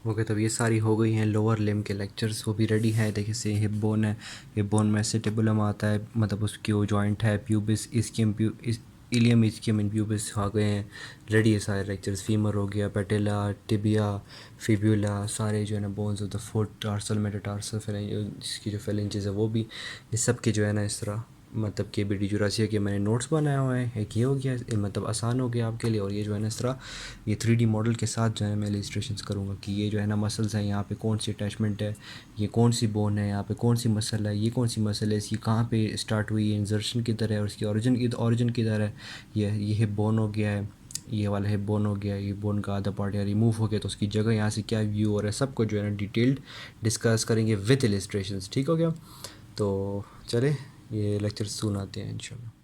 Okay, तब ये सारी हो गई हैं लोअर लिम्ब के लेक्चर्स, वो भी रेडी है। देखिए से हिप बोन है, हिप बोन में सेटिबुलम आता है, मतलब उसकी वो जॉइंट है, प्यूबिस इस्कियम इलियम इस्कियम इन प्यूबिस आ गए हैं, रेडी है सारे लेक्चर्स। फीमर हो गया, पेटेला, टिबिया, फिब्यूला, सारे जो है ना bones of the foot, tarsal, metatarsal, इसकी जो फेलेंजेस है वो भी, ये सब के जो है ना इस तरह मतलब के बी डी जुरासिया के मैंने नोट्स बनाए हुए हैं। एक ये हो गया, मतलब आसान हो गया आपके लिए। और ये जो है ना इस तरह ये 3D मॉडल के साथ जो है मैं इलस्ट्रेशंस करूँगा कि ये जो है ना मसल्स हैं, यहाँ पे कौन सी अटैचमेंट है, ये कौन सी बोन है, यहाँ पे कौन सी मसल है, ये कौन सी मसल है, इसकी कहाँ पे स्टार्ट हुई है, इंजर्शन किधर है और इसकी ओरिजिन किधर है। ये हिप बोन हो गया है, ये वाला हिप बोन हो गया, ये बोन का आधा पार्ट या रिमूव हो गया तो उसकी जगह यहाँ से क्या व्यू हो रहा है, सबको जो है ना डिटेल्ड डिस्कस करेंगे विद इलस्ट्रेशंस। ठीक हो गया, तो चले ये लेक्चर सुन आते हैं इंशाल्लाह।